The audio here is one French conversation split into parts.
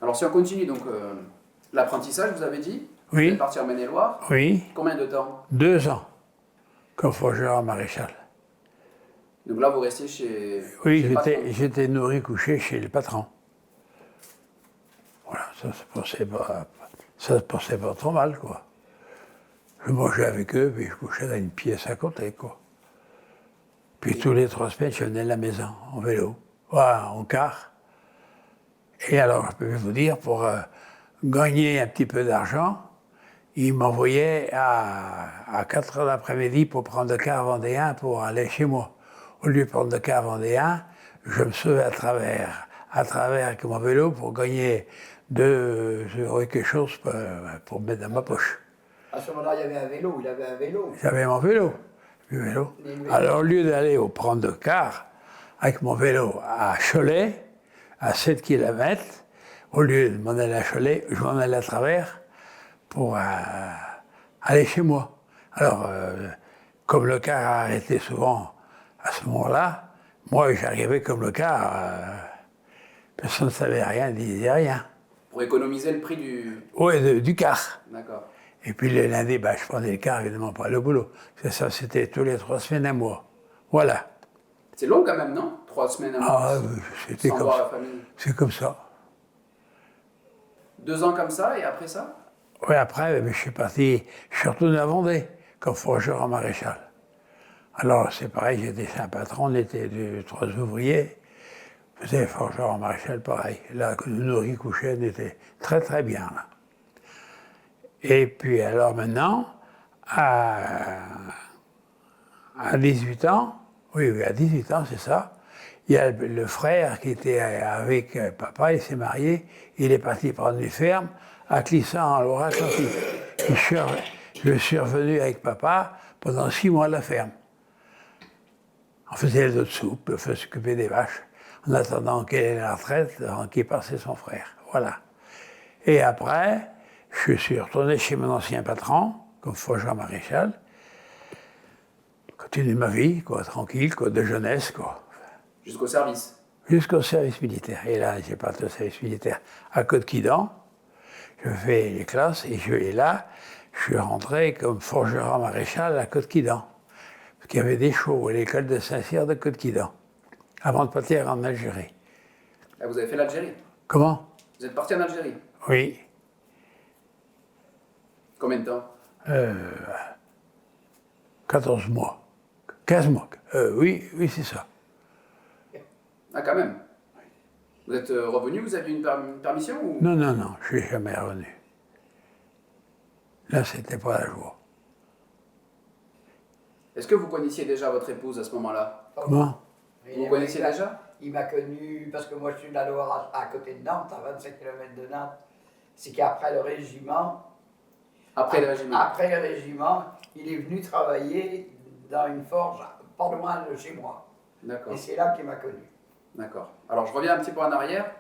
Alors si on continue, donc l'apprentissage, vous avez dit? Vous Oui, êtes parti en Maine-et-Loire. oui, Combien de temps? 2 ans, comme forgeron maréchal. Donc là, vous restez Oui, chez le patron. j'étais nourri couché chez le patron. Voilà, ça se passait pas trop mal, quoi. Je mangeais avec eux, puis je couchais dans une pièce à côté, quoi. Puis tous les 3 semaines, je venais à la maison, en vélo, voilà, en car. Et alors, je peux vous dire, pour gagner un petit peu d'argent, ils m'envoyaient à 4 heures l'après-midi pour prendre le car vendéen pour aller chez moi. Au lieu de prendre le car vendéen, je me sauvais à travers avec mon vélo pour gagner 2 € et quelque chose pour mettre dans ma poche. À ce moment-là, il y avait un vélo, il avait un vélo. J'avais mon vélo. Le vélo. Alors, au lieu d'aller au prendre le car avec mon vélo à Cholet, à 7 km, au lieu de m'en aller à Cholet, je m'en allais à travers pour aller chez moi. Alors, comme le car a arrêté souvent à ce moment-là, moi j'arrivais comme le car, personne ne savait rien, ne disait rien. Pour économiser le prix du... Oui, du car. D'accord. Et puis le lundi, je prenais le car, évidemment, pas le boulot. C'est ça, c'était tous les 3 semaines à mois. Voilà. C'est long quand même, non? 3 semaines à mois. Ah, c'était Sans comme voir la ça. famille. C'est comme ça. 2 ans comme ça, et après ça? Oui, après, je suis parti, je suis retourné à Vendée, comme forgeron maréchal. Alors, c'est pareil, j'étais chez un patron, on était 3 ouvriers, faisait forgeron maréchal, pareil. Là, nous nourris couchés, on était très très bien, là. Et puis, alors maintenant, à 18 ans, oui, à 18 ans, c'est ça, il y a le frère qui était avec papa, il s'est marié, il est parti prendre une ferme à Clisson, en Loire-Atlantique. Je suis revenu avec papa pendant 6 mois à la ferme. On faisait les autres soupes, on faisait s'occuper des vaches, en attendant qu'elle ait la retraite, avant qu'il passait son frère. Voilà. Et après, je suis retourné chez mon ancien patron, comme forgeron maréchal. Continuer ma vie, quoi, tranquille, quoi, de jeunesse, quoi. Jusqu'au service. Jusqu'au service militaire. Et là, j'ai parti au service militaire à Côte-Quidan. Je fais les classes et là, je suis rentré comme forgeron maréchal à Côte-Quidan. Parce qu'il y avait des shows à l'école de Saint-Cyr de Côte-Quidan, avant de partir en Algérie. Ah, vous avez fait l'Algérie. Comment? Vous êtes parti en Algérie. Oui. Combien de temps? 14 mois. 15 mois. Oui, c'est ça. Ah, quand même. Vous êtes revenu, vous aviez une permission ou... Non, je ne suis jamais revenu. Là, c'était pas la joie. Est-ce que vous connaissiez déjà votre épouse à ce moment-là? Comment? Vous connaissiez déjà? Il m'a connu, parce que moi je suis de la Loire à côté de Nantes, à 25 km de Nantes. C'est qu'après le régiment, Après le régiment. après le régiment, il est venu travailler dans une forge pas loin de chez moi. D'accord. Et c'est là qu'il m'a connu. D'accord. Alors, je reviens un petit peu en arrière.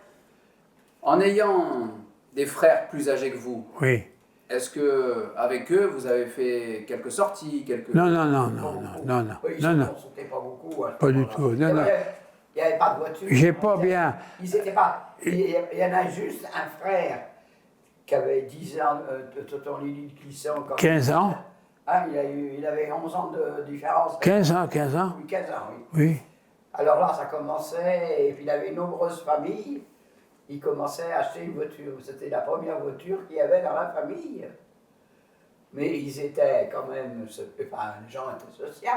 En ayant des frères plus âgés que vous, Oui. est-ce que avec eux, vous avez fait quelques sorties, quelques... Non. Oui, Non. on sautait pas beaucoup. À ce Pas du moment-là. tout, non. Il n'y avait pas de voiture. J'ai pas bien. Ils étaient pas. Il y en a juste un frère qui avait 10 ans, Tonton Lily de Clisson. 15 ans. Ah, il avait 11 ans de différence. 15 ans. Oui, 15 ans, oui. Oui. Alors là, ça commençait, et puis il avait une nombreuse famille. Il commençait à acheter une voiture. C'était la première voiture qu'il y avait dans la famille. Mais ils étaient quand même, enfin, les gens étaient sociaux.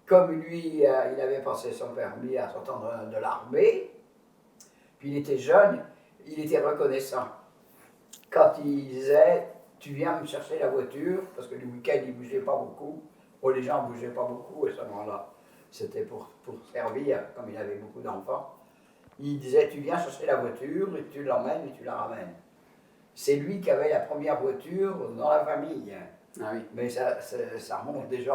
Comme lui, il avait passé son permis à sortir de l'armée, puis il était jeune, il était reconnaissant. Quand il disait, tu viens me chercher la voiture, parce que le week-end il ne bougeait pas beaucoup, les gens ne bougeaient pas beaucoup à ce moment-là, c'était pour servir, comme il avait beaucoup d'enfants. Il disait, tu viens chercher la voiture, et tu l'emmènes et tu la ramènes. C'est lui qui avait la première voiture dans la famille. Ah oui. Mais ça remonte déjà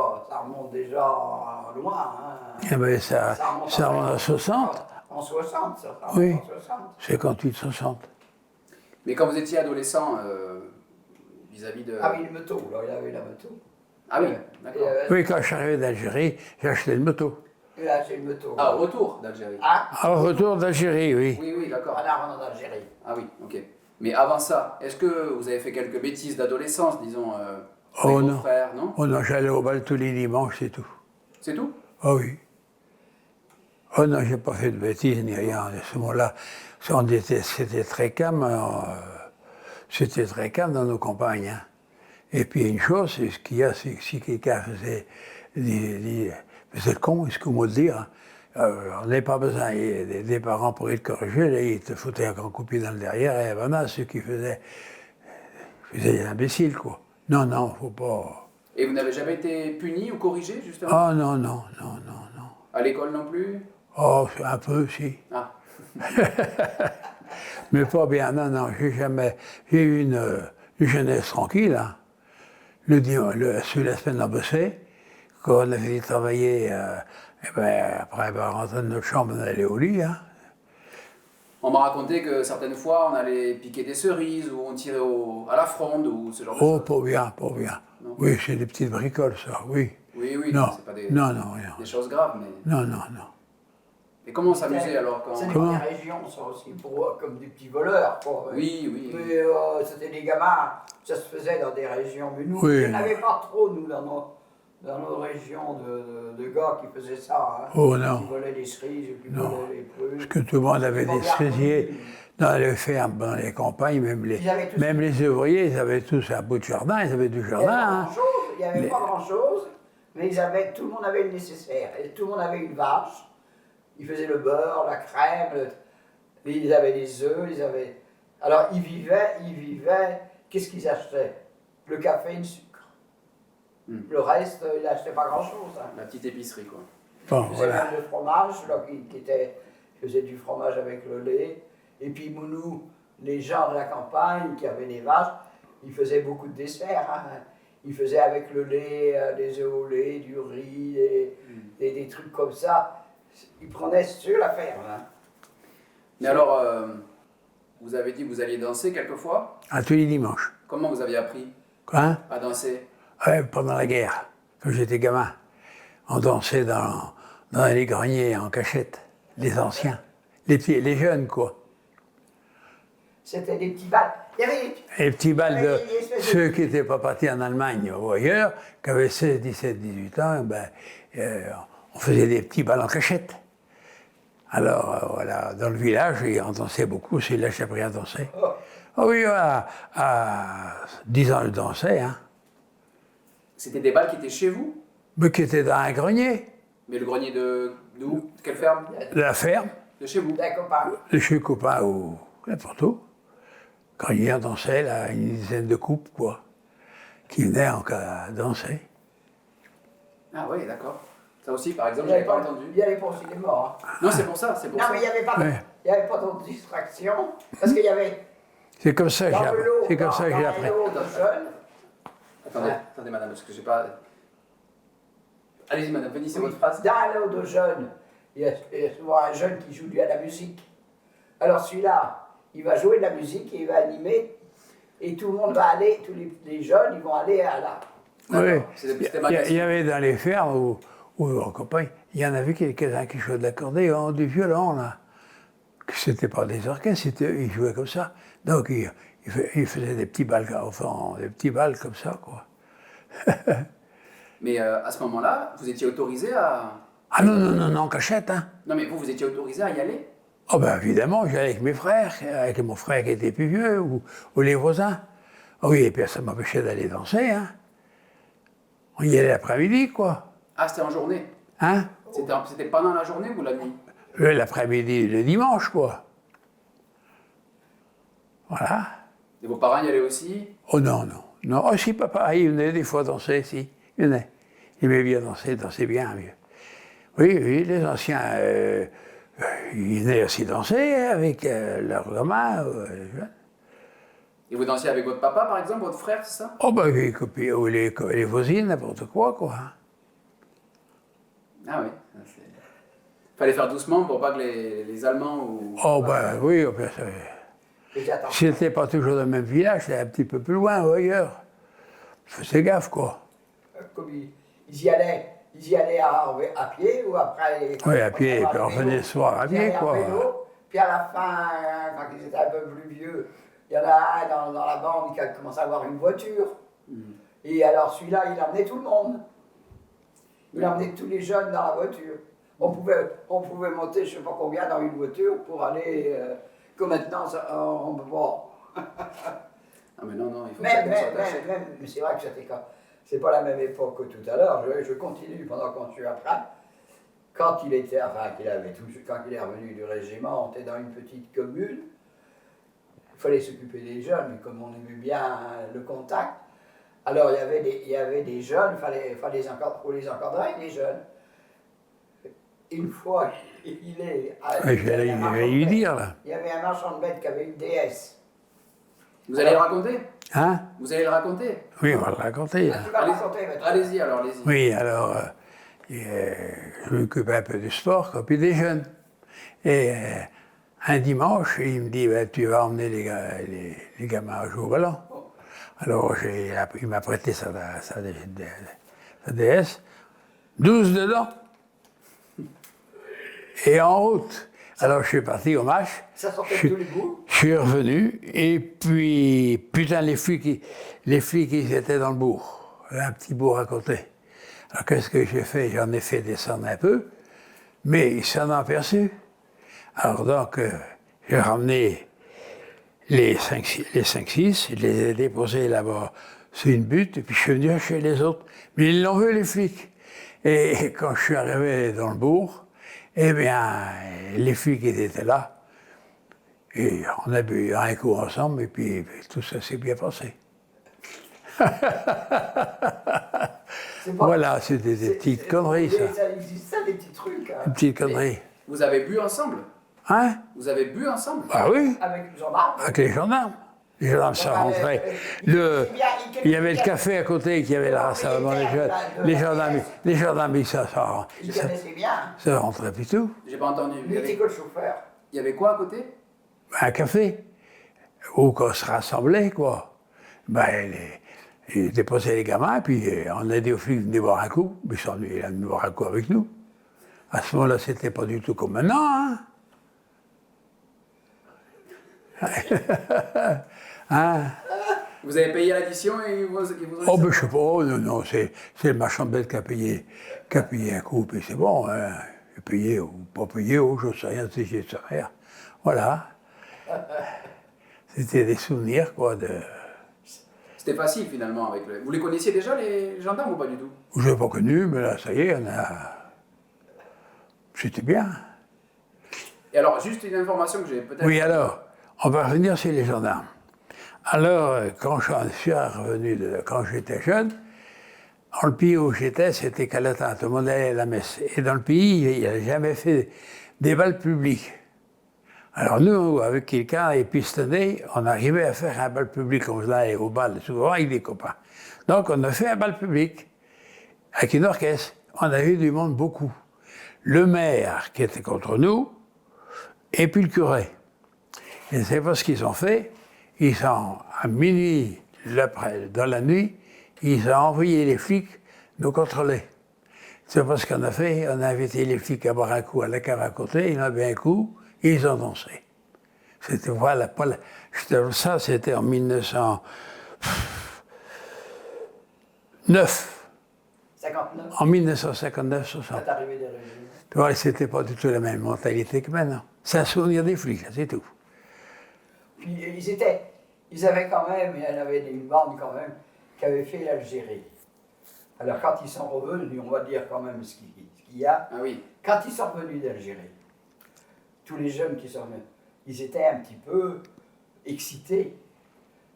loin. Hein. Eh ben, ça remonte à 60. En 60, ça remonte Oui. en 60. 58, 60. Mais quand vous étiez adolescent, vis-à-vis de... Ah oui, le moto, là, il avait la moto. Ah oui, d'accord. Oui, quand je suis arrivé d'Algérie, j'ai acheté une moto. Il a acheté une moto. Ah, au retour d'Algérie. Ah, Au retour d'Algérie, oui. Oui, oui, d'accord. en arrivant d'Algérie. Ah oui, ok. Mais avant ça, est-ce que vous avez fait quelques bêtises d'adolescence, disons, avec Oh vos non. frères, non? Oh non, j'allais au bal tous les dimanches, c'est tout. C'est tout? Oh oui. Oh non, j'ai pas fait de bêtises ni rien. À ce moment-là, c'était très calme. C'était très calme dans nos campagnes. Hein. Et puis une chose, c'est ce qu'il y a, c'est que si quelqu'un faisait le con, excuse-moi de dire, on n'avait pas besoin des parents pour être corrigés, là, ils te foutaient un grand coup de pied dans le derrière, et voilà, ceux qui faisaient des imbéciles, quoi. Non, non, faut pas. Et vous n'avez jamais été puni ou corrigé, justement? Oh non, non, non, non, non. À l'école non plus? Oh, un peu, si. Ah, Mais pas bien, non, non, j'ai eu une jeunesse tranquille, hein. Sur la semaine, on bossait. Quand on avait travaillé, après, rentrer dans notre chambre, on allait au lit, hein. on m'a raconté que certaines fois, on allait piquer des cerises ou on tirait à la fronde ou ce genre de Oh, choses. pas bien, pas bien. Non. Oui, c'est des petites bricoles, ça, oui. Oui, oui, Non, c'est pas des, non, non, rien. des choses graves, mais... Non, non, non. Et comment on s'amusait alors quand... C'est des Comment régions, ça aussi, pour eux, comme des petits voleurs. Quoi. Oui, oui. Mais c'était des gamins, ça se faisait dans des régions. Mais nous, Oui. il n'y en avait pas trop, nous, dans nos régions de gars qui faisaient ça. Hein. Oh non. Qui volaient les cerises, qui Non. volaient les Parce prunus. que tout le monde avait Ils ont des bien cerisiers connu. dans les fermes, dans les campagnes, Ils avaient tous- même les ouvriers, ils avaient tous un bout de jardin, ils avaient du Il n'y jardin. Hein. avait pas grand-chose, mais tout le monde avait le nécessaire. Et tout le monde avait une vache. Ils faisaient le beurre, la crème, ils avaient des œufs, Alors ils vivaient, qu'est-ce qu'ils achetaient? Le café et le sucre. Le reste, ils n'achetaient pas grand-chose. Hein. La petite épicerie, quoi. Bon, Ils faisaient voilà. même le fromage, là, ils faisaient du fromage avec le lait. Et puis nous, les gens de la campagne qui avaient des vaches, ils faisaient beaucoup de desserts. Hein. Ils faisaient avec le lait, des œufs au lait, du riz, des trucs comme ça. Ils prenaient sur la ferme. Hein. Mais alors, vous avez dit que vous alliez danser quelquefois. À tous les dimanches. Comment vous aviez appris Hein? à danser? Ouais, pendant la guerre, quand j'étais gamin, on dansait dans les greniers en cachette, les anciens, les jeunes, quoi. C'était des petits bals. Il y avait Les petits balles Oui, de une espèce de- ceux qui n'étaient pas partis en Allemagne ou ailleurs, qui avaient 16, 17, 18 ans, on faisait des petits balles en cachette. Alors, voilà, dans le village, et on dansait beaucoup, c'est là que j'ai appris à danser. Oh oui, à 10 ans, je dansais, hein. C'était des balles qui étaient chez vous? Mais qui était dans un grenier, Mais le grenier d'où? De quelle ferme? de la ferme, De chez vous? des copains. de chez le copain ou n'importe où. Grenier, on dansait, là, une dizaine de couples, quoi, qui venaient encore danser. Ah oui, d'accord. Ça aussi, par exemple, Il n'y j'avais avait pas pas entendu. il y avait pas au cinéma. Hein. Non, c'est pour ça, c'est pour Non, ça. mais il n'y avait pas Ouais. il y avait pas d'autres distractions. Parce qu'il y avait C'est comme ça que j'ai dans appris. le lot, C'est comme ça que j'ai dans appris. le lot de jeunes. Attendez, Ouais. attendez, madame, parce que j'ai pas... Allez-y, madame, finissez Oui, votre phrase. dans un lot de jeunes, il y a souvent un jeune qui joue à la musique. Alors celui-là, il va jouer de la musique et il va animer. Et tout le monde va aller, tous les jeunes, ils vont aller à la... Oui, D'accord. C'était ma il y question. avait dans les fermes ou en campagne, il y en avait quelques-uns qui jouaient de l'accordéon, du violon, là. C'était pas des orchestres, ils jouaient comme ça. Donc ils faisaient des petits balles, enfin, des petits balles comme ça, quoi. Mais à ce moment-là, vous étiez autorisé à... Ah non, non, non, non, cachette, hein. Non, mais vous étiez autorisé à y aller? Oh ben évidemment, j'allais avec mes frères, avec mon frère qui était plus vieux, ou les voisins. Oh oui, et puis ça m'empêchait d'aller danser, hein. On y allait l'après-midi, quoi. Ah, c'était en journée? Hein? C'était pendant la journée ou la nuit? L'après-midi, le dimanche, quoi. Voilà. Et vos parents y allaient aussi? Oh non, non. Non, oh si, papa, il venait des fois danser, si. Il venait. Il aimait bien danser, dansait bien, mieux. Oui, oui, les anciens, ils venaient aussi danser avec leurs gamins. Et vous dansiez avec votre papa, par exemple, votre frère, c'est ça? Oh ben, les copines, ou les voisines, n'importe quoi, quoi. Ah oui. Fallait faire doucement pour pas que les Allemands ou... Oh ben oui, oh, ben, Faites attention. si c'était pas toujours dans le même village, c'était un petit peu plus loin ou ailleurs. Je faisais gaffe, quoi. Comme ils y allaient ils y allaient à pied ou après. Oui, à pied, et puis on revenait le soir à Ils pied, allaient à quoi. vélo, puis à la fin, quand ils étaient un peu plus vieux, il y en a un dans la bande qui a commencé à avoir une voiture. Et alors celui-là, il emmenait tout le monde. Il emmenait tous les jeunes dans la voiture. On pouvait monter je ne sais pas combien dans une voiture pour aller. Que maintenant, on peut pas. Ah mais non, il faut que chacun soit attaché. Mais c'est vrai que c'est pas la même époque que tout à l'heure. Je continue pendant qu'on suit après. Quand il est revenu du régiment, on était dans une petite commune. Il fallait s'occuper des jeunes, mais comme on aimait bien le contact, alors il y avait des jeunes, il les encadrer, les jeunes. Une fois, il J'allais lui dire, là. y avait un marchand de bêtes qui avait une déesse. Vous allez le raconter? Hein? Vous allez le raconter? Oui, on va le raconter, là. Tu vas raconter maintenant. Allez-y alors, allez-y. Oui, alors, je m'occupais un peu du sport, quoi, puis des jeunes. Et un dimanche, il me dit, ben, tu vas emmener les gamins à jouer au ballon. Alors, il m'a prêté sa DS, 12 dedans. Et en route. Alors, je suis parti au match. Ça sortait de tous les bouts. Je suis revenu, et puis, putain, les flics, ils étaient dans le bourg. Un petit bourg à côté. Alors, qu'est-ce que j'ai fait? J'en ai fait descendre un peu, mais ils s'en ont aperçu. Alors, donc, j'ai ramené les 5-6, je les ai déposés là-bas sur une butte, et puis je suis venu chez les autres. Mais ils l'ont vu, les flics. Et quand je suis arrivé dans le bourg, eh bien, les flics étaient là. Et on a bu un coup ensemble, et puis tout ça s'est bien passé. Voilà, c'était des petites conneries, ça. Ça existe, ça, des petits trucs. Des petites conneries. Vous avez bu ensemble? Hein? Vous avez bu ensemble? Ah oui, Avec les gendarmes. avec les gendarmes. Les gendarmes sont rentrés. Il y avait le café à côté qui avait le rassemblement des jeunes. Les gendarmes, ils sont Ils connaissaient bien. rentrés puis tout. J'ai pas entendu. Lui était que le chauffeur. Il y avait quoi à côté? Un café, où on se rassemblait, quoi. Ben, ils déposaient les gamins, puis on a dit aux flics de boire un coup, mais ils sont venus boire un coup avec nous. À ce moment-là, c'était pas du tout comme maintenant, hein. Hein? Vous avez payé l'addition et ils vous ont Oh, ben, je sais pas, non, c'est le marchand de bêtes qui a payé un coup, puis c'est bon, hein. Payé ou pas payé, ou je sais rien, je sais rien. Voilà. C'était des souvenirs, quoi, C'était facile finalement avec Vous les connaissiez déjà les gendarmes ou pas du tout? Je l'ai pas connu, mais là, ça y est, c'était bien. Et alors, juste une information que j'ai peut-être... Oui, alors, on va revenir sur les gendarmes. Alors, quand je suis revenu, quand j'étais jeune, dans le pays où j'étais, c'était Calatin, tout le monde allait à la messe. Et dans le pays, il n'y avait jamais fait des balles publiques. Alors nous, avec quelqu'un et pistonné, on arrivait à faire un bal public, on allait au bal, souvent avec des copains. Donc on a fait un bal public, avec une orchestre. On a eu du monde beaucoup. Le maire qui était contre nous, et puis le curé. Et c'est pas ce qu'ils ont fait. Ils ont, à minuit, dans la nuit, ils ont envoyé les flics nous contrôler. C'est pas ce qu'on a fait. On a invité les flics à boire un coup à la cave à côté, ils ont bu un coup, et ils ont dansé. C'était, voilà, ça c'était en 1909. 59. En 1959-60. Quand arrivé des régions. Tu vois, c'était pas du tout la même mentalité que maintenant. C'est un souvenir des flics, c'est tout. Puis ils avaient quand même, il y en avait une bande quand même, qui avait fait l'Algérie. Alors quand ils sont revenus, on va dire quand même ce qu'il y a. Ah oui. Quand ils sont revenus d'Algérie, tous les jeunes qui sont venus, ils étaient un petit peu excités.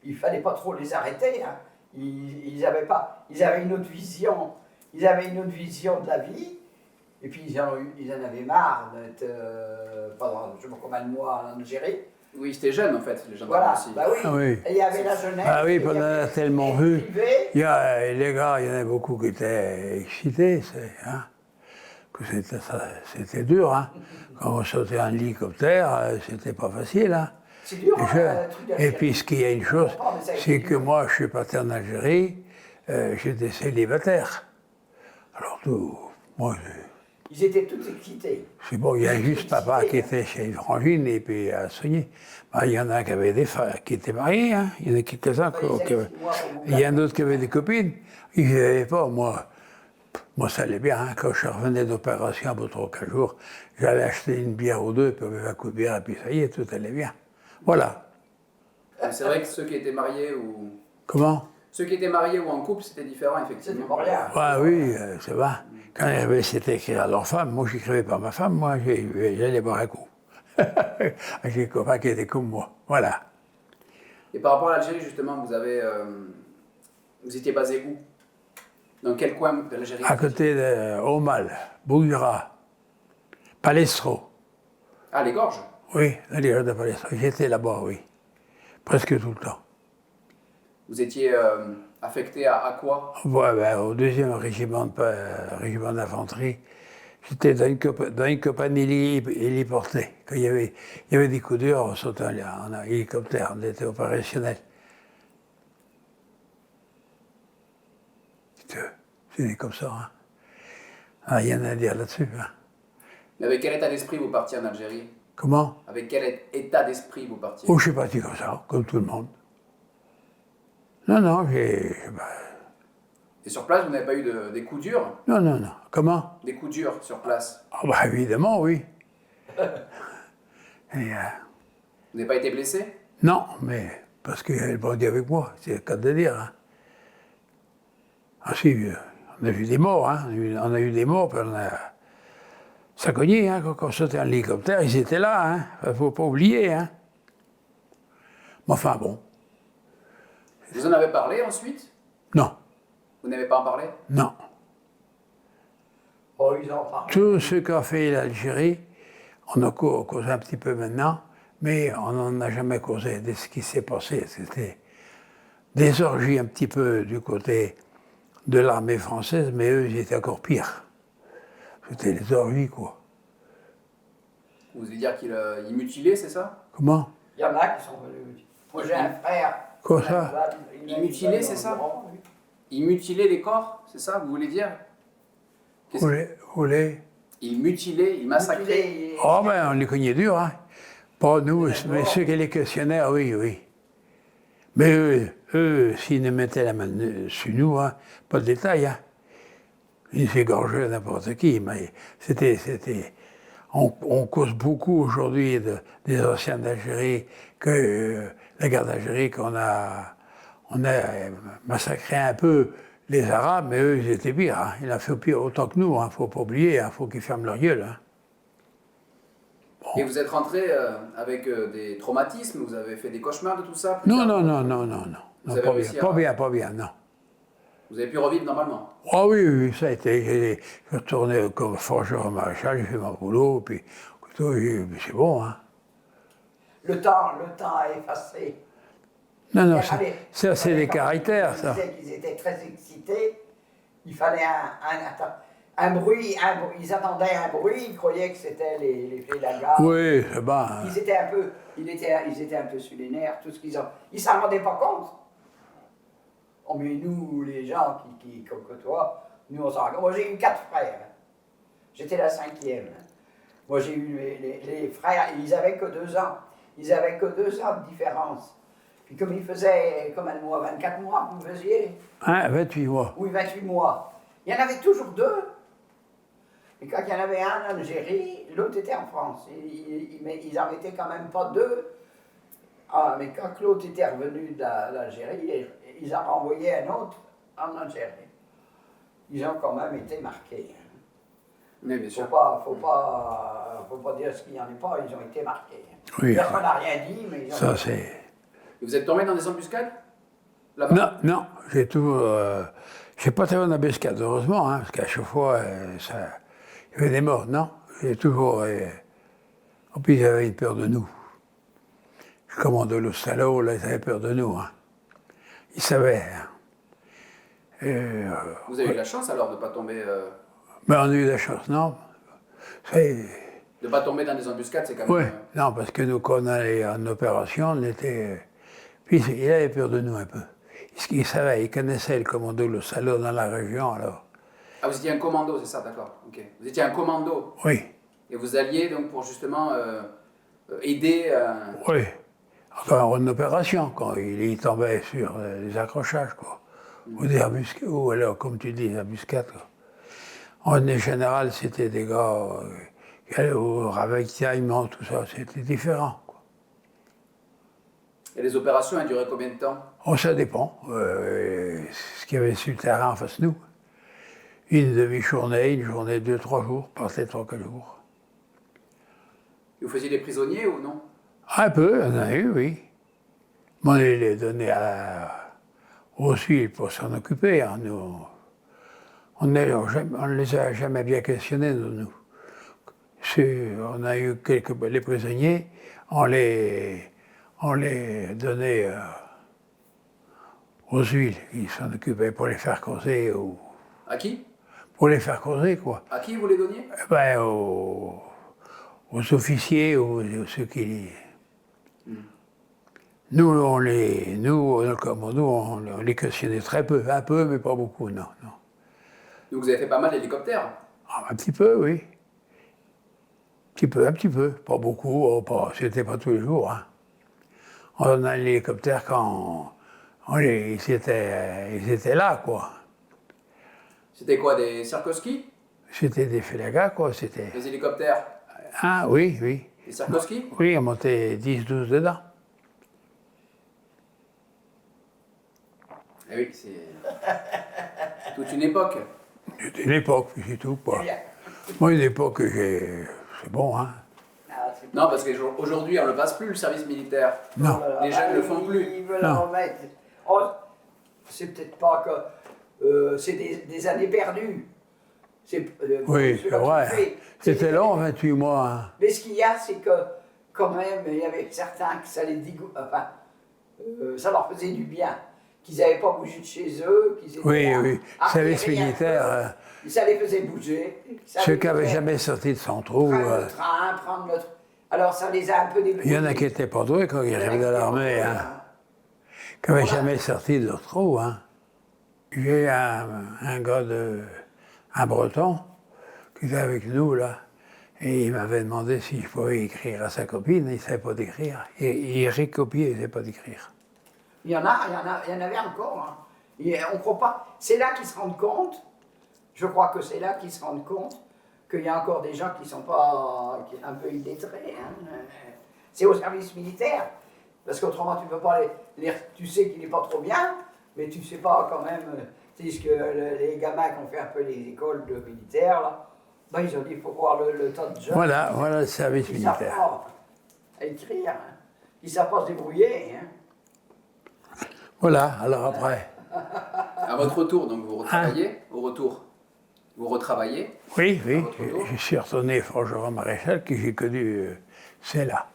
Il ne fallait pas trop les arrêter. Hein. Ils avaient une autre vision. Ils avaient une autre vision de la vie. Et puis ils en avaient marre d'être pendant je ne sais pas combien de mois en Algérie. Oui, c'était jeune en fait, les gendarmes Voilà, aussi. bah oui. Ah oui. Et il y avait la jeunesse. Ah oui, on en a tellement vu. Privé. Il y a, les gars, il y en a beaucoup qui étaient excités, que c'était dur. Hein. Quand on sautait en hélicoptère, c'était pas facile. Hein. C'est dur, hein, le truc Et d'Algérie. puis, ce qu'il y a une chose, Je comprends, mais ça a été c'est que dur. moi, je suis parti en Algérie, j'étais célibataire. Alors tout, moi, Ils étaient tous excités. c'est bon, il y a juste papa qui était chez une frangine et puis à soigner. Il y en a qui avaient des frères qui étaient mariés, hein. Il y en a quelques-uns qui avaient. Il y en a d'autres qui avaient des copines. Ils n'avaient pas, moi ça allait bien, hein. Quand je revenais d'opération après 3 ou 4 jours, j'allais acheter une bière ou deux, puis on buvait un coup de bière, et puis ça y est, tout allait bien. Voilà. Mais c'est vrai que ceux qui étaient mariés ou... Comment? Ceux qui étaient mariés ou en couple, c'était différent, C'était effectivement. pas rien. Ah oui, ça va. Quand il y avait, c'était écrire à leur femme, moi j'écrivais pas à ma femme, moi j'allais boire un coup. J'ai des copains qui étaient comme moi. Voilà. Et par rapport à l'Algérie, justement, vous étiez basé où? Dans quel coin de l'Algérie? À côté de Aumale, Bouguera, Palestro. Ah, les gorges? Oui, dans les de Palestro. J'étais là-bas, oui. Presque tout le temps. Vous étiez affecté à quoi? Ouais, ben, au 2e régiment d'infanterie, j'étais dans une compagnie héliportée. Quand il y avait des coups durs, on sautait en hélicoptère, on était opérationnel. C'est comme ça, hein. Ah, rien à dire là-dessus, hein. Mais avec quel état d'esprit vous partiez en Algérie? Comment? Avec quel état d'esprit vous partiez? Oh, je suis parti comme ça, comme tout le monde. Non, Et sur place, vous n'avez pas eu des coups durs? non. Comment? Des coups durs sur place? Ah, bah, évidemment, oui. Et, Vous n'avez pas été blessé? non, mais parce qu'il y avait le bandit avec moi, c'est le cas de dire, hein. Ah si, on a vu des morts, hein. On a eu des morts, puis ça cognait, hein, quand on sautait en hélicoptère, ils étaient là, hein. Il ne faut pas oublier, hein. Mais enfin, bon. Vous en avez parlé ensuite? Non, Vous n'avez pas en parlé? non. Oh, ils en parlaient. Tout ce qu'a fait l'Algérie, on a causé un petit peu maintenant, mais on n'en a jamais causé de ce qui s'est passé. C'était des orgies un petit peu du côté de l'armée française, mais eux, ils étaient encore pires. C'était les orgies, quoi. Vous voulez dire qu'ils mutilaient, c'est ça? Comment? Il y en a qui sont venus. Moi, j'ai un frère. Quoi, ça? Ils mutilaient, c'est ça? Ils mutilaient les corps, c'est ça, vous voulez dire? Vous voulez? Ils mutilaient, ils massacraient. Oh, ben, on les cognait dur, hein. Pas nous, mais ceux qui les questionnaient, oui. Mais eux, s'ils nous mettaient la main sur nous, hein, pas de détail, hein. Ils s'égorgeaient n'importe qui, mais on cause beaucoup aujourd'hui des anciens d'Algérie que la guerre d'Algérie on a massacré un peu les Arabes, mais eux, ils étaient pires, hein. Ils ont fait pire autant que nous, hein. Faut pas oublier, hein. Faut qu'ils ferment leur gueule, hein. Et vous êtes rentré avec des traumatismes, vous avez fait des cauchemars de tout ça? Non. Vous avez réussi Pas bien, non. Vous avez pu revivre normalement? Ah oui, ça a été. J'ai retourné comme forgeron maréchal, j'ai fait mon boulot, puis c'est bon, hein. Le temps a effacé. Non, ça c'est des caractères, ça. Ils étaient très excités. Il fallait un bruit. Ils attendaient un bruit. Ils croyaient que c'était les filles de la gare. Oui, c'est bon. Ils étaient un peu sur les nerfs. Tout ce qu'ils ont. Ils s'en rendaient pas compte. Oh, mais nous, les gens qui comme que toi, nous on s'en rend compte. Moi j'ai eu 4 frères. J'étais la 5e. Moi j'ai eu les frères. Ils avaient que 2 ans. Ils avaient que 2 ans de différence. Puis comme ils faisaient combien de mois? 24 mois que vous faisiez? Hein, 28 mois. Oui, 28 mois. Il y en avait toujours 2. Et quand il y en avait un en Algérie, l'autre était en France. Ils en mettaient quand même pas 2. Ah, mais quand l'autre était revenu d'Algérie, ils en renvoyaient un autre en Algérie. Ils ont quand même été marqués. Oui, bien sûr. Faut pas dire ce qu'il n'y en a pas, ils ont été marqués. Oui, Personne n'a rien dit, mais ils ont... ça c'est. Et vous êtes tombé dans des embuscades? Là-bas? Non, j'ai toujours. J'ai pas été en embuscade, heureusement, hein, parce qu'à chaque fois, il y avait des morts, non? J'ai toujours. En plus, ils avaient une peur de nous. Le commando le salaud, là, ils avaient peur de nous, hein. Ils savaient. Hein. Vous avez eu la chance alors de ne pas tomber. Mais on a eu la chance, non? De ne pas tomber dans des embuscades, c'est quand même. Oui, non, parce que nous, quand on allait en opération, on était. Puis il avait peur de nous un peu. Il savait, il connaissait le commando le salaud dans la région, alors. Ah, vous étiez un commando, c'est ça, d'accord. Ok. Vous étiez un commando. Oui, Et vous alliez donc pour justement aider. oui. Encore une opération, quand il tombait sur les accrochages, quoi. Ou des embuscades, ou alors, comme tu dis, des embuscades, quoi. En général, c'était des gars qui allaient au ravitaillement, tout ça, c'était différent, quoi. Et les opérations, elles duraient combien de temps? Oh, ça dépend. Ce qu'il y avait sur le terrain en face de nous. Une demi-journée, une journée, 2, 3 jours, partait 3, 4 jours. Et vous faisiez des prisonniers ou non? Un peu, on en a eu, oui. Mais on les donnait aux Suisses pour s'en occuper. Hein, nous. On ne les a jamais bien questionnés, nous. On a eu les prisonniers, on les donnait aux huiles. Ils s'en occupaient pour les faire causer. À qui? Pour les faire causer, quoi. À qui vous les donniez? Eh ben, aux officiers, aux ceux qui... Comme nous, on les questionnait très peu, un peu, mais pas beaucoup, non. Donc vous avez fait pas mal d'hélicoptères. Ah, un petit peu, oui. Un petit peu, pas beaucoup, c'était pas tous les jours. Hein. On a l'hélicoptère quand ils étaient là, quoi. C'était quoi, des Sikorsky? C'était des Félagas, quoi, c'était... Des hélicoptères? Ah, oui, oui. Des Sikorsky? Oui, on montait 10, 12 dedans. Eh oui, c'est toute une époque. C'était une époque, puis c'est tout, quoi. Moi, une époque, c'est bon, hein. Non, parce qu'aujourd'hui, on ne le passe plus, le service militaire. Non. Les jeunes ne le font plus. Ils veulent Non. en remettre. Oh, c'est peut-être pas que. C'est des années perdues. Oui, c'est vrai. C'était long, 28 mois. Hein. Mais ce qu'il y a, c'est que, quand même, il y avait certains que ça les enfin, ça leur faisait du bien. Qu'ils n'avaient pas bougé de chez eux, qu'ils étaient Oui, là, oui. à Service rien militaire, faire. Ça les faisait bouger. ceux qui n'avaient jamais sorti de son trou, Prendre le train, prendre le train. Alors ça les a un peu débrouillés. il y en a qui n'étaient pas doués quand ils arrivaient dans l'armée, hein. Qui n'avaient jamais sorti de leur trou, hein. J'ai un gars un breton, qui était avec nous, là, et il m'avait demandé si je pouvais écrire à sa copine, il ne savait pas d'écrire. Il recopiait, il ne savait pas d'écrire. Il y en avait encore. Hein. On ne croit pas. C'est là qu'ils se rendent compte, je crois que c'est là qu'ils se rendent compte qu'il y a encore des gens qui ne sont pas un peu illettrés. Hein. C'est au service militaire. Parce qu'autrement, tu peux pas tu sais qu'il n'est pas trop bien, mais tu ne sais pas quand même. Tu sais, que les gamins qui ont fait un peu les écoles de militaires, là, ben, ils ont dit qu'il faut voir le tas de jeunes. Voilà le service Ils ne savent militaire. pas écrire. Hein. Ils ne savent pas se débrouiller. Hein. Voilà, alors après. À votre retour, donc vous retravaillez. Au retour, vous retravaillez. Oui, À votre retour. je suis retourné Forgeron-Maréchal, que j'ai connu, c'est là.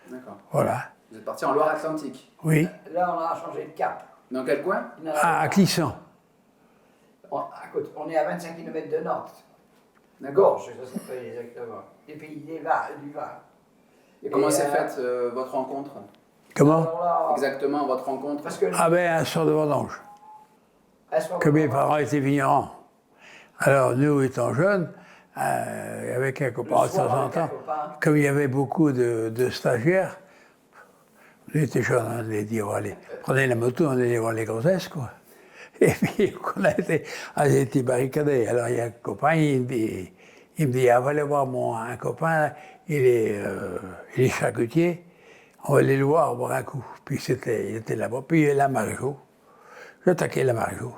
D'accord. Voilà. Vous êtes parti en Loire-Atlantique. Oui, Là, on a changé de cap. Dans quel coin? à Clisson. On est à 25 km de Nantes. D'accord. Gorge, ça s'appelle exactement. Les pays du Var. Et comment Et, s'est faite votre rencontre? Comment? Alors là, Exactement, votre rencontre. parce que Ah ben, un sort de vendange. à ce moment-là, Que mes parents étaient vignerons. Alors, nous, étant jeunes, avec un copain de soir, temps en avec un temps, copain. comme il y avait beaucoup de stagiaires, on était jeunes, on allait dire, allez, prenez la moto, on allait voir les grossesses, quoi. Et puis, on a été barricadés. Alors, il y a un copain, il me dit, ah, va aller voir un copain, là, il est charcutier, on va aller le voir, boire un coup. Puis il était là-bas, puis il y avait la Marjot. J'ai attaqué la Marjot.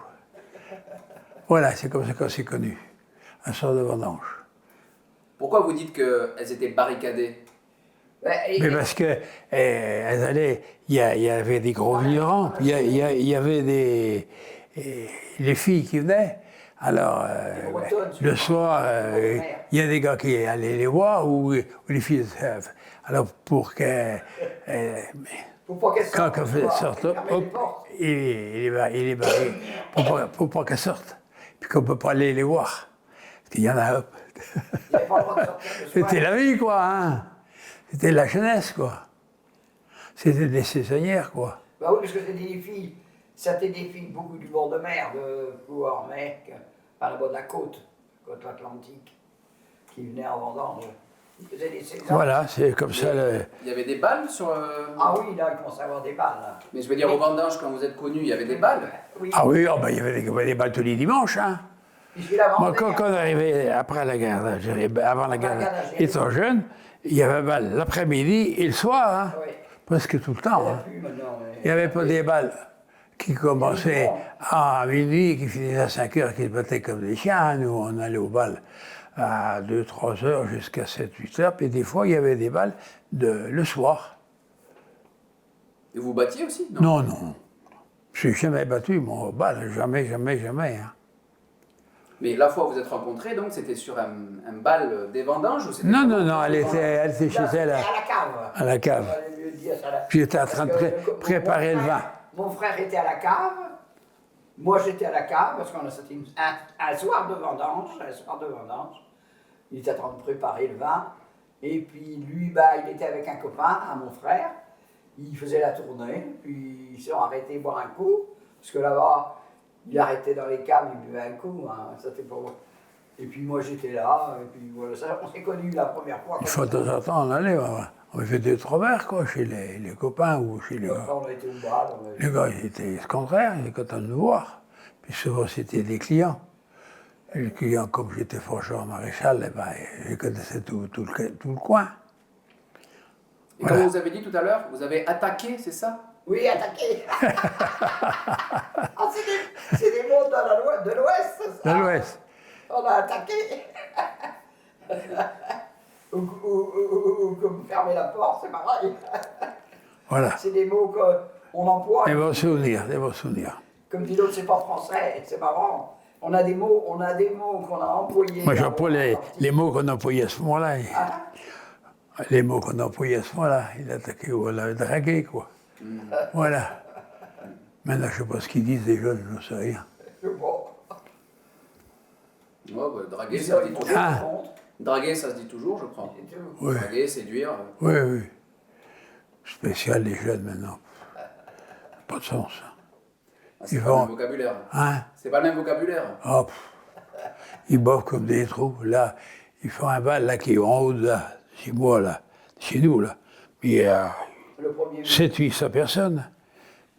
Voilà, c'est comme ça qu'on s'est connus, un sort de vendange. Pourquoi vous dites qu'elles étaient barricadées? Mais parce que elles allaient, il y avait des gros vignerons, puis il y avait les filles qui venaient. Alors, Bretonnes, le soir, mères. il y a des gars qui allaient les voir, ou les filles. Alors, pour que. Faut pas qu'elle Quand sorte. elle sorte, Fermez les hop, portes. il est barré pour pas qu'elle sorte. Puis qu'on ne peut pas aller les voir. Parce qu'il y en a, hop. Il n'y avait pas le droit de sortir le soir. C'était la vie, quoi, hein. C'était la jeunesse, quoi. C'était des saisonnières, quoi. Bah oui, parce que c'était des filles, beaucoup du bord de mer, de Plouarmec, par là-bas de la côte atlantique, qui venait en vendange. Ils faisaient des saisons. Voilà, c'est comme ça. Il y avait des balles sur... Ah oui, là, il commençait à avoir des balles. Là. Mais je veux dire, au vendange, quand vous êtes connu, il y avait des balles. Oui. Ah oui, oh, ben, il y avait des balles tous les dimanches. Hein. Puisqu'il la Moi, vendait, quand on arrivait après la guerre d'Algérie, avant la guerre d'Algérie. étant jeune, il y avait balles l'après-midi et le soir, hein, Oui. presque tout le temps. Il n'y en a Hein. plus maintenant. Mais... Il n'y avait pas des balles qui commençaient à minuit, qui finissaient à 5 heures, qui se battaient comme des chiens. Nous, on allait au bal à 2-3 heures jusqu'à 7-8 heures. Puis des fois, il y avait des balles le soir. Et vous battiez aussi? Non, non. Je n'ai jamais battu mon bal, jamais, jamais, jamais. Hein. Mais la fois où vous êtes rencontrés, donc, c'était sur un bal des vendanges ou c'était... Non, non, non, elle était chez elle à la cave. à la cave. On valait mieux dire ça, là. Puis j'étais en train de Parce que préparer le vin. Mon frère était à la cave, moi j'étais à la cave, parce qu'on a sorti un soir de vendange, il était en train de préparer le vin, et puis lui, bah, il était avec un copain, mon frère, il faisait la tournée, puis ils se sont arrêtés boire un coup, parce que là-bas, il arrêtait dans les caves, il buvait un coup, hein, ça c'était pour moi. Et puis moi j'étais là, et puis voilà, ça, on s'est connus la première fois. Une fois de temps en temps, on allait, on fait 2-3 verres, quoi, chez les copains ou chez les gars. Après, on a été au bal, Les gars, ils étaient contraires, ils étaient contents de nous voir. Puis souvent, c'était des clients. Et les clients, comme j'étais forgeron maréchal, eh ben, je connaissais tout le coin. Et Voilà. comme vous avez dit tout à l'heure, vous avez attaqué, c'est ça? Oui, attaqué. Ah, c'est des mots de l'Ouest, ça. De l'Ouest. On a attaqué. ou comme fermer la porte, c'est pareil. Voilà. C'est des mots qu'on emploie. Des bons souvenirs, des bons souvenirs. Comme dit l'autre, c'est pas français, c'est marrant. On a des mots qu'on a employés. Moi, j'emploie les mots qu'on employait à ce moment-là. Les mots qu'on employait à ce moment-là. Il attaquait ou on l'avait dragué, quoi. Voilà. Maintenant, je ne sais pas ce qu'ils disent, les jeunes, je ne sais rien. Bon. Ouais, bah, draguer, ça se dit toujours. Ah. Draguer, ça se dit toujours, je crois. C'est tout. Oui. Draguer, séduire. Oui, oui. Spécial, les jeunes, maintenant. Pas de sens. Ah, c'est Ils pas le vont- même vocabulaire. Hein? C'est pas le même vocabulaire. Oh, ils boivent comme des trous. Là, ils font un bal là, qui est en haut de là, chez moi, là, chez nous, là. Il y a Le premier 700-800 personnes.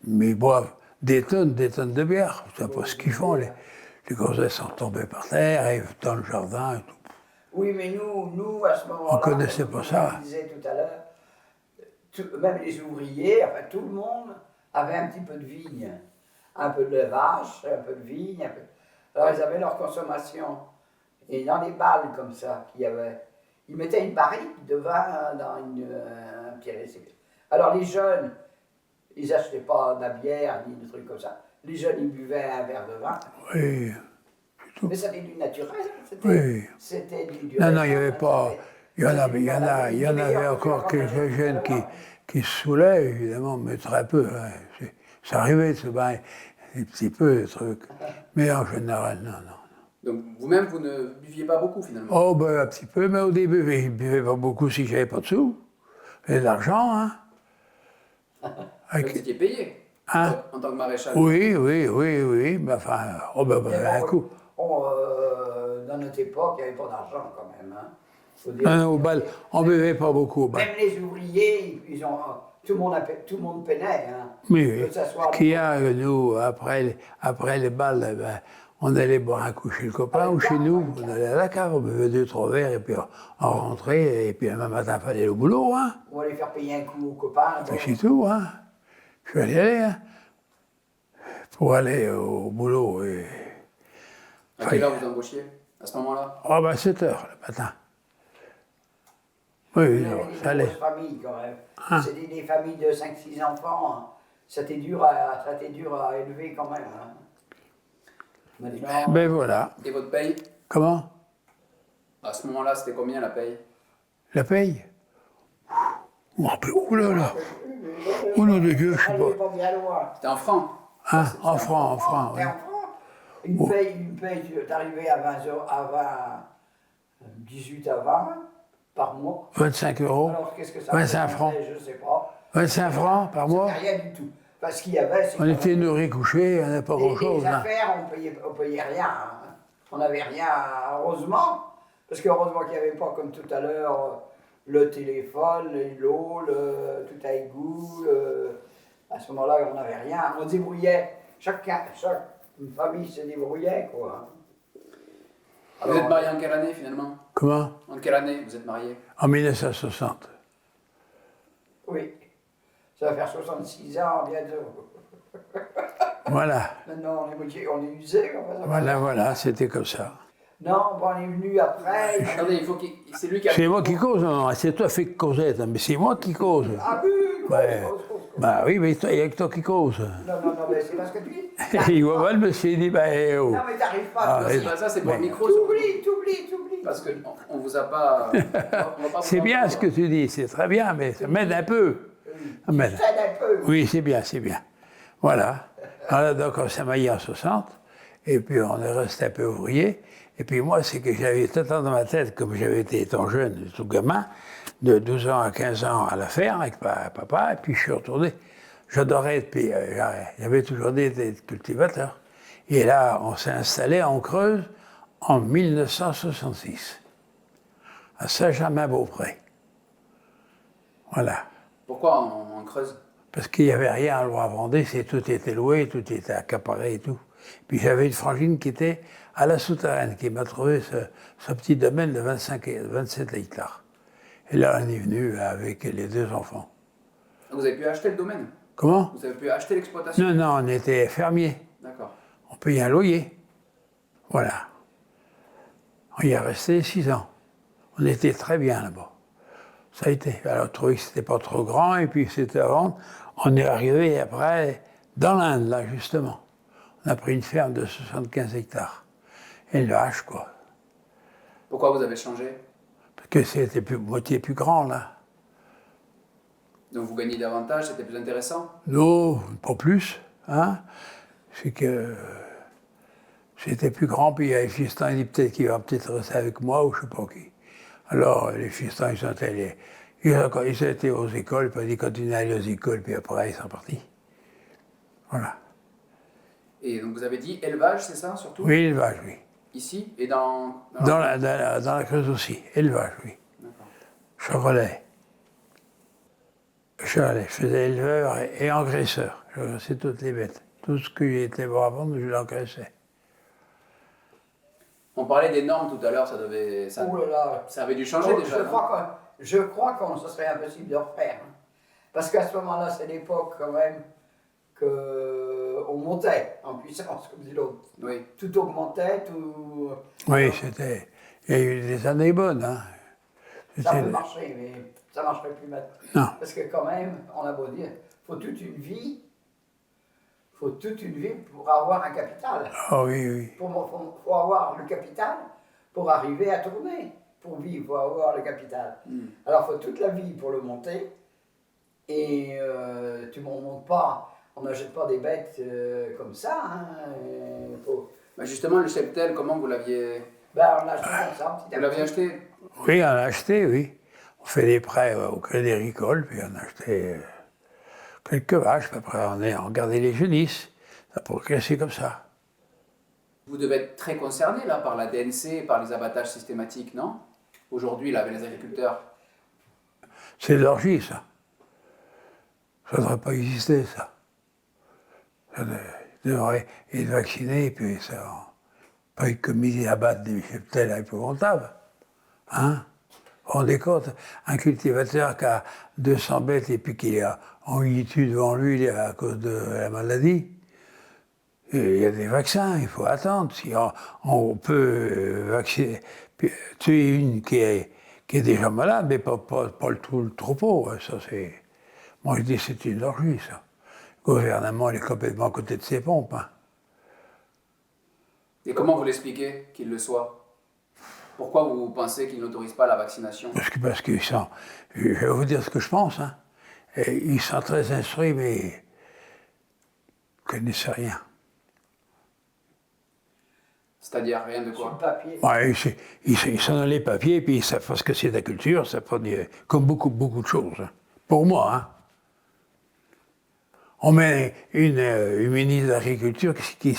Mais ils boivent des tonnes de bière. Je ne sais pas ce qu'ils font. Les gonzesses sont tombées par terre, et dans le jardin et tout. Oui, mais nous à ce moment-là, On connaissait pas ça. Comme je disais tout à l'heure, même les ouvriers, enfin tout le monde avait un petit peu de vigne. Un peu de vache, un peu de vigne. Alors ils avaient leur consommation. Et dans les balles comme ça, ils mettaient une barrique de vin dans un petit récipient. Alors les jeunes, ils n'achetaient pas de la bière ni des trucs comme ça. Les jeunes, ils buvaient un verre de vin. Oui. Mais c'était du naturel. Oui. C'était du Non, non, récent, il n'y avait pas. Il y en avait encore quelques jeunes qui se saoulaient, évidemment, mais très peu. Hein. Ça arrivait de se baigner un petit peu, le truc. Mais en général, non, non. Donc vous-même, vous ne buviez pas beaucoup finalement. Oh, ben un petit peu, mais au début, je ne buvais pas beaucoup si j'avais pas de sous. Et de l'argent, hein. Vous étiez payé Hein? en tant que maréchal. Oui, mais enfin, un coup. Dans notre époque, il n'y avait pas d'argent quand même. Hein. Faut dire. Au bal, on ne buvait pas beaucoup au bal. Même les ouvriers, tout le monde peinait. Hein. Oui, Que ça soit- ce qu'il y a, nous, après les balles, eh ben, on allait boire un coup chez le copain ou chez nous, on allait à la cave, on buvait 2-3 verres, et puis on rentrait, et puis un matin, il fallait aller au boulot, hein. On allait faire payer un coup aux copains. Et c'est tout, hein. Je suis allé, hein, pour aller au boulot. Et... À quelle heure vous embauchiez à ce moment-là? Oh, ben 7 heures le matin. Oui, Il y non, avait ça des allait. grosses familles quand même. Ah. C'était des familles de 5-6 enfants. Hein. C'était dur à élever quand même. Hein. Maintenant, Ben voilà. Et votre paye? Comment? À ce moment-là, c'était combien la paye? La paye? Oh là là. Oh nom de Dieu, je sais on n'allait pas. pas bien loin. C'était en francs. Hein, en francs, oui. Et en France, une paye, tu arrivais à 20 euros, à 18 à 20 par mois. 25 euros. Alors qu'est-ce que ça 25 francs. Je ne sais pas. 25 francs par mois. Rien du tout. Parce qu'il y avait. On était nourris, couchés, on n'avait pas les grand-chose. Hein. affaires, on payait rien. Hein. On n'avait rien, heureusement, parce qu'heureusement qu'il n'y avait pas, comme tout à l'heure, le téléphone, l'eau, tout à égout. À ce moment-là, on n'avait rien. On se débrouillait. Chaque famille se débrouillait, quoi. Vous êtes marié en quelle année, finalement? Comment? En quelle année vous êtes marié? En 1960. Oui. Ça va faire 66 ans bientôt. Voilà. Maintenant, on est usé. Voilà, c'était comme ça. Non, bon, on est venu après. Attendez, il faut c'est lui qui a... C'est moi qui cause, non, c'est toi qui fais causer, mais c'est moi qui cause. Ah oui, cause. Bah oui, mais il y a que toi qui cause. Non, mais c'est parce que tu dis. Il voit pas le monsieur, il dit, bah, oh. Non, mais t'arrives pas. Ah, C'est pas ça, c'est pour le micro. T'oublies. Parce qu'on vous a pas... on va pas C'est vous bien entendre. ce que tu dis, c'est très bien, mais ça m'aide un peu. Ça m'aide. Ça aide un peu. Oui, c'est bien. Voilà. Alors, donc, on s'est marié en 60, et puis on est resté un peu ouvrier. Et puis moi, c'est que j'avais tout le temps dans ma tête, comme j'avais été étant jeune, tout gamin, de 12 ans à 15 ans à la ferme avec papa, et puis je suis retourné. J'adorais être, puis il y avait toujours des cultivateurs. Et là, on s'est installé en Creuse en 1966, à Saint-Germain-Beaupré. Voilà. Pourquoi en Creuse? Parce qu'il n'y avait rien à loi à vendre, tout était loué, tout était accaparé et tout. Puis j'avais une frangine qui était à la souterraine, qui m'a trouvé ce petit domaine de 27 hectares. Et là, on est venu avec les 2 enfants. Vous avez pu acheter le domaine? Comment? Vous avez pu acheter l'exploitation? Non, on était fermiers. D'accord. On payait un loyer. Voilà. On y est resté 6 ans. On était très bien là-bas. Ça a été. Alors, on trouvait que c'était pas trop grand, et puis c'était à vendre. On est arrivé après dans l'Inde, là, justement. On a pris une ferme de 75 hectares. Élevage, quoi. Pourquoi vous avez changé? Parce que c'était moitié plus grand, là. Donc vous gagnez davantage, c'était plus intéressant? Non, pas plus, hein. C'est que c'était plus grand, puis il y a les fistons, il dit peut-être qu'il va peut-être rester avec moi, ou je sais pas qui. Alors, les fistons, ils sont allés, ils ont été aux écoles, puis ils continuaient à aller aux écoles, puis après, ils sont partis. Voilà. Et donc vous avez dit élevage, c'est ça, surtout? Oui, élevage, oui. Ici et dans Dans la Creuse aussi, élevage, oui. D'accord. Chevrolet. Je faisais éleveur et engraisseur. Je engraissais toutes les bêtes. Tout ce qui était bon à vendre, je l'engraissais. On parlait des normes tout à l'heure, ça Oh là là. ça avait dû changer Donc, déjà. non? je crois qu'on ce serait impossible de refaire. Hein. Parce qu'à ce moment-là, c'est l'époque quand même qu'on montait en puissance, comme dit l'autre. Oui. Tout augmentait, tout. Oui, c'était. Il y a eu des années bonnes, hein. Ça peut marcher, mais ça ne marcherait plus maintenant. Non. Parce que quand même, on a beau dire, faut toute une vie pour avoir un capital. Ah oui, oui. Faut avoir le capital pour arriver à tourner. Pour vivre, il faut avoir le capital. Alors, il faut toute la vie pour le monter. Et tu ne montes pas, on n'achète pas des bêtes comme ça. Hein. Bah justement, le cheptel, comment vous l'aviez... Ben, on l'a acheté comme ça, petit à Vous l'aviez petit. acheté? Oui, on a acheté, oui. On fait des prêts au Crédit Agricole, puis on a acheté quelques vaches, puis après on regardait les génisses. Ça a progressé comme ça. Vous devez être très concerné là par la DNC, par les abattages systématiques, non? Aujourd'hui, là, avec les agriculteurs. C'est de l'orgie, ça. Ça ne devrait pas exister, ça. Ça devrait être vacciné, et puis ça... Pas une commis abattre des cheptels épouvantables. Hein? Vous vous rendez compte? Un cultivateur qui a 200 bêtes et puis qui a en tue devant lui à cause de la maladie. Et il y a des vaccins, il faut attendre. Si on peut vacciner, tuer une qui est déjà malade, mais pas tout le troupeau. Ça, c'est... Moi, je dis c'est une orgie, ça. Le gouvernement il est complètement à côté de ses pompes. Hein. Et comment vous l'expliquez qu'il le soit? Pourquoi vous pensez qu'il n'autorise pas la vaccination? Parce qu'ils sont... Je vais vous dire ce que je pense. Hein. Et ils sont très instruits, mais ils ne connaissent rien. C'est-à-dire rien de Sur le quoi? papier. Ouais, ils sont dans les papiers, puis ils savent pas ce que c'est la culture, ça prend comme beaucoup de choses. Hein. Pour moi, hein. On met une ministre de l'Agriculture qui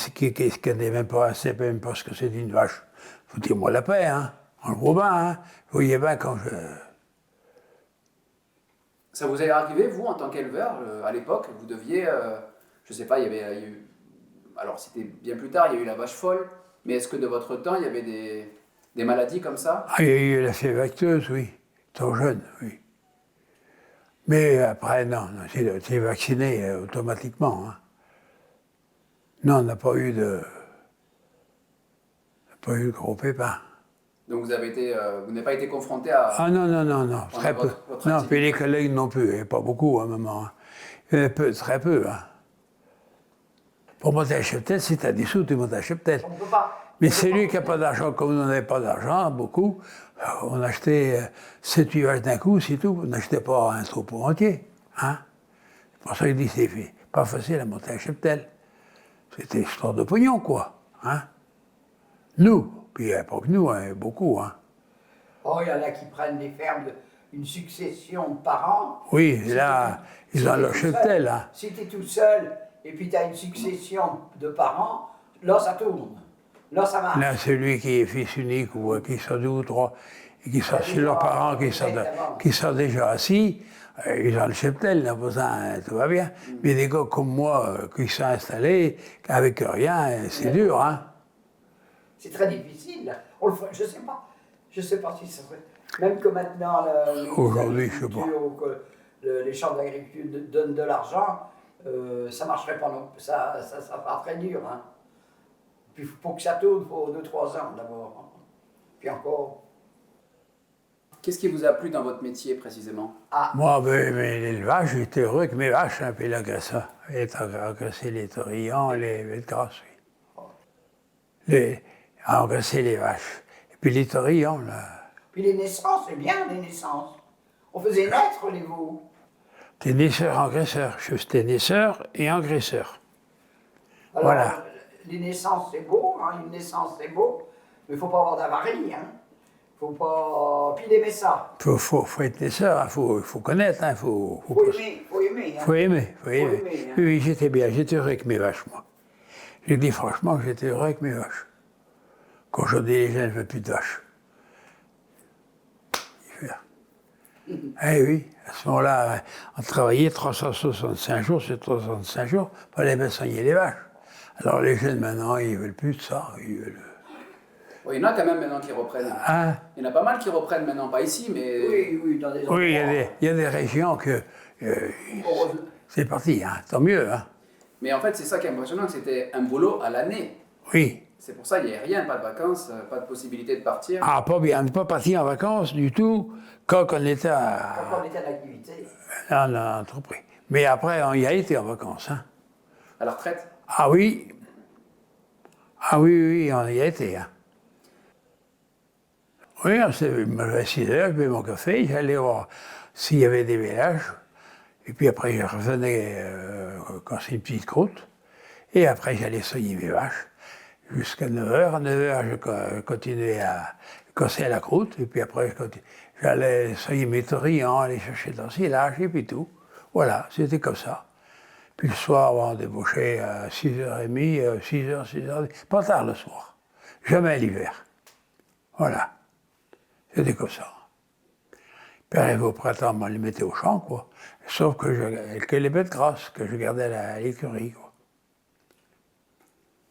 n'est même pas, sait même pas ce que c'est une vache. Foutez-moi la paix, hein. En gros bain, hein. Vous voyez bien quand je... Ça vous est arrivé, vous, en tant qu'éleveur, à l'époque, vous deviez, je sais pas, il y a eu, alors c'était bien plus tard, il y a eu la vache folle, mais est-ce que de votre temps, il y avait des maladies comme ça? Ah, il y a eu la fièvre vacteuse, oui. Trop jeune, oui. Mais après, non, c'est vacciné automatiquement. Hein. Non, on n'a pas eu de gros pépins. Donc vous n'avez pas été confronté à... Ah non, très peu. votre Non, activité. puis les collègues non plus, et pas beaucoup à un moment. Hein. Il y en a très peu. Hein. Pour monter à Cheptel, si tu as des sous, tu montes à Cheptel. On ne peut pas. Mais c'est lui qui n'a pas d'argent, comme on n'avait pas d'argent, beaucoup, on achetait 7-8 vaches d'un coup, c'est tout. On n'achetait pas un troupeau entier. Hein. C'est pour ça qu'il dit c'est pas facile à monter à Cheptel. C'était histoire de pognon, quoi. Hein. Nous, puis il n'y a pas que nous, hein, beaucoup. Hein. Oh, il y en a qui prennent des fermes, une succession de parents. Oui, là, ils ont leur Cheptel. Hein. Si tu es tout seul et puis tu as une succession de parents, là ça tourne. Là ça marche. Là, celui qui est fils unique ou qui sont deux ou trois, et qui sont chez leurs parents, qui sont déjà assis, ils ont le cheptel, là, tout va bien. Mais des gars comme moi, qui sont installés, avec rien, c'est dur, hein. C'est très difficile. On le fait, je sais pas. Je sais pas si ça serait. Même que maintenant, Aujourd'hui, je sais pas. Les chambres d'agriculture donnent de l'argent, ça marcherait pas non. Ça sera très dur. Hein. Puis pour que ça tourne, il faut 2-3 ans d'abord. Puis encore. Qu'est-ce qui vous a plu dans votre métier précisément? Moi, mais l'élevage, j'étais heureux avec mes vaches, hein, puis là, que ça. Engraisser les taurillons, les bêtes grasses, oui. Engraisser les vaches. Et puis les taurillons, là. Puis les naissances, c'est bien les naissances. On faisait naître les veaux. T'es naisseur, engraisseur. J'étais naisseur et engraisseur. Alors, Voilà. Les naissances, c'est beau, hein, une naissance, c'est beau, mais il ne faut pas avoir d'avarie. Hein. Faut pas. Puis il aimait ça. Faut être naisseur, il faut connaître, hein, Faut aimer, faut aimer. Hein. Faut aimer. Hein. Oui, j'étais bien, j'étais heureux avec mes vaches, moi. Je dis franchement, j'étais heureux avec mes vaches. Quand je dis les gens ne veulent plus de vaches. Eh oui, à ce moment-là, on travaillait 365 jours sur 365 jours, il fallait bien soigner les vaches. Alors les jeunes maintenant, ils ne veulent plus de ça. Ils veulent... Oui, il y en a quand même maintenant qui reprennent. Hein? Il y en a pas mal qui reprennent maintenant, pas ici, mais... Oui, dans des endroits. Oui, il y a des régions que c'est parti, hein, tant mieux. Hein. Mais en fait, c'est ça qui est impressionnant, que c'était un boulot à l'année. Oui. C'est pour ça qu'il n'y a rien, pas de vacances, pas de possibilité de partir. Ah, pas bien, pas parti en vacances du tout quand on était Quand on était en activité. en entreprise. Mais après, on y a été en vacances. Hein. À la retraite. Ah oui. Ah oui, on y a été. Hein. Oui, on s'est levé à 6 heures, je buvais mon café, j'allais voir s'il y avait des ménages. Et puis après, je revenais quand c'est une petite croûte. Et après, j'allais soigner mes vaches jusqu'à 9 heures. À 9 heures, je continuais à casser la croûte. Et puis après, j'allais soigner mes taurillons, aller chercher dans le silage et puis tout. Voilà, c'était comme ça. Puis le soir, on débauchait à 6h30, 6h, 6h30. Pas tard le soir. Jamais l'hiver. Voilà. C'était comme ça. Puis arrivé au printemps, on les mettait au champ, quoi. Sauf que les bêtes grasses, que je gardais à l'écurie, quoi.